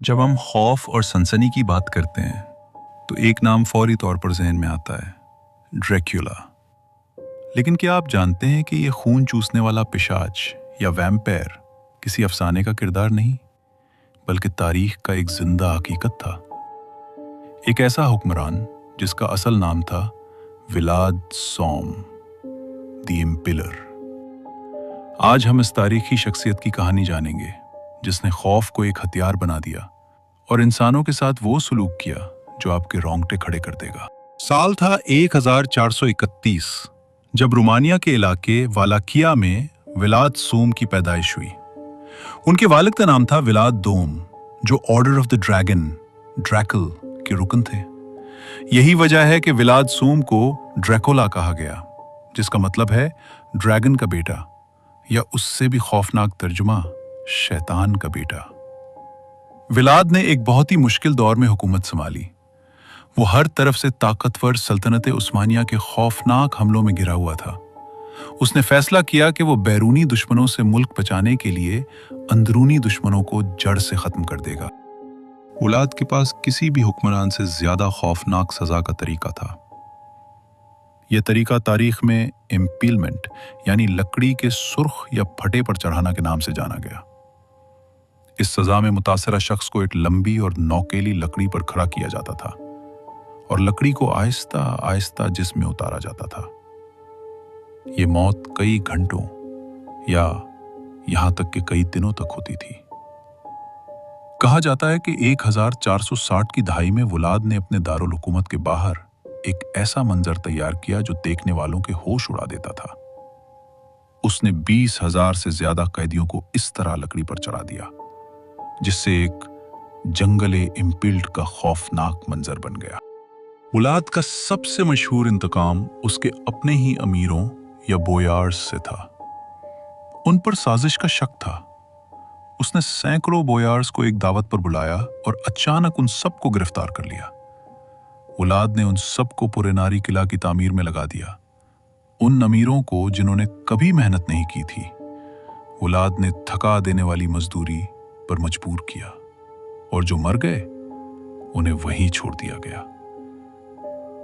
जब हम खौफ और सनसनी की बात करते हैं तो एक नाम फौरी तौर पर जहन में आता है, ड्रैक्युला। लेकिन क्या आप जानते हैं कि ये खून चूसने वाला पिशाच या वैम्पायर किसी अफसाने का किरदार नहीं, बल्कि तारीख का एक जिंदा हकीकत था। एक ऐसा हुक्मरान जिसका असल नाम था विलाद सोम द इम्पिलर। आज हम इस तारीखी शख्सियत की कहानी जानेंगे जिसने खौफ को एक हथियार बना दिया और इंसानों के साथ वो सलूक किया जो आपके रोंगटे खड़े कर देगा। साल था 1431 जब रोमानिया के इलाके वालाकिया में विलाद सोम की पैदाइश हुई। उनके वालिद का नाम था विलाद दोम, जो ऑर्डर ऑफ द ड्रैगन ड्रैकल के रुकन थे। यही वजह है कि विलाद सोम को ड्रैकोला कहा गया, जिसका मतलब है ड्रैगन का बेटा, या उससे भी खौफनाक तर्जुमा शैतान का बेटा। विलाद ने एक बहुत ही मुश्किल दौर में हुकूमत संभाली। वो हर तरफ से ताकतवर सल्तनत उस्मानिया के खौफनाक हमलों में घिरा हुआ था। उसने फैसला किया कि वो बैरूनी दुश्मनों से मुल्क बचाने के लिए अंदरूनी दुश्मनों को जड़ से खत्म कर देगा। विलाद के पास किसी भी हुक्मरान से ज्यादा खौफनाक सजा का तरीका था। यह तरीका तारीख में इम्पीलमेंट यानी लकड़ी के सुर्ख या फटे पर चढ़ाना के नाम से जाना गया। इस सजा में मुतासरा शख्स को एक लंबी और नौकेली लकड़ी पर खड़ा किया जाता था और लकड़ी को आहिस्ता आहिस्ता जिस्म में उतारा जाता था। यह मौत कई घंटों या यहां तक कि कई दिनों तक होती थी। कहा जाता है कि 1460 की दहाई में विलाद ने अपने दारुल हुकूमत के बाहर एक ऐसा मंजर तैयार किया जो देखने वालों के होश उड़ा देता था। उसने 20,000 से ज्यादा कैदियों को इस तरह लकड़ी पर चढ़ा दिया, जिससे एक जंगले इम्पिल्ड का खौफनाक मंजर बन गया। विलाद का सबसे मशहूर इंतकाम उसके अपने ही अमीरों या बोयार्स से था। उन पर साजिश का शक था। उसने सैकड़ों बोयार्स को एक दावत पर बुलाया और अचानक उन सबको गिरफ्तार कर लिया। विलाद ने उन सबको पुरेनारी किला की तामीर में लगा दिया। उन अमीरों को जिन्होंने कभी मेहनत नहीं की थी, विलाद ने थका देने वाली मजदूरी पर मजबूर किया, और जो मर गए उन्हें वहीं छोड़ दिया गया।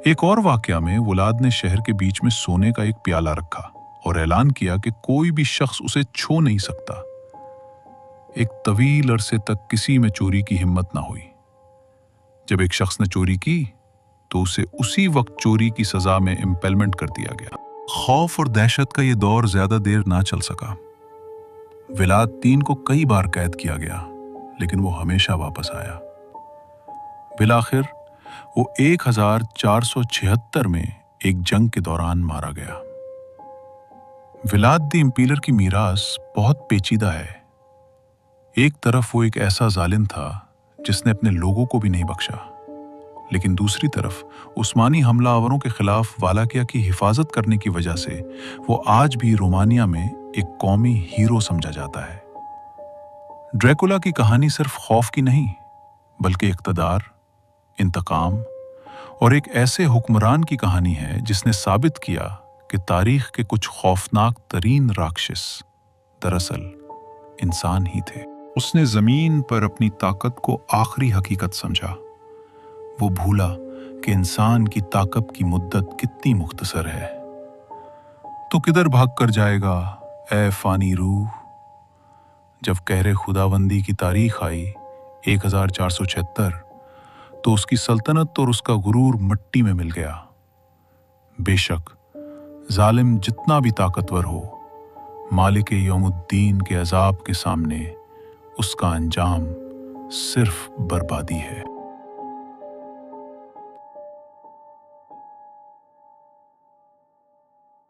एक और वाकया में विलाद ने शहर के बीच में सोने का एक प्याला रखा और ऐलान किया कि कोई भी शख्स उसे छू नहीं सकता। एक तवील अरसे तक किसी में चोरी की हिम्मत ना हुई। जब एक शख्स ने चोरी की तो उसे उसी वक्त चोरी की सजा में इम्पेलमेंट कर दिया गया। खौफ और दहशत का यह दौर ज्यादा देर ना चल सका। विलाद III को कई बार कैद किया गया, लेकिन वो हमेशा वापस आया। बिलाखिर वो 1476 में एक जंग के दौरान मारा गया। विलाद द इम्पीलर की मीरास बहुत पेचीदा है। एक तरफ वो एक ऐसा जालिम था जिसने अपने लोगों को भी नहीं बख्शा, लेकिन दूसरी तरफ उस्मानी हमलावरों के खिलाफ वालाकिया की हिफाजत करने की वजह से वो आज भी रोमानिया में एक कौमी हीरो समझा जाता है। ड्रैकुला की कहानी सिर्फ खौफ की नहीं, बल्कि इक़्तिदार, इंतकाम और एक ऐसे हुक्मरान की कहानी है जिसने साबित किया कि तारीख के कुछ खौफनाक तरीन राक्षस दरअसल इंसान ही थे। उसने जमीन पर अपनी ताकत को आखिरी हकीकत समझा। वो भूला कि इंसान की ताकत की मुद्दत कितनी मुख्तसर है। तो किधर भाग कर जाएगा ए फानी रूह। जब कहरे खुदाबंदी की तारीख आई 1476, तो उसकी सल्तनत और उसका गुरूर मिट्टी में मिल गया। बेशक जालिम जितना भी ताकतवर हो, मालिक यौमुद्दीन के अजाब के सामने उसका अंजाम सिर्फ बर्बादी है।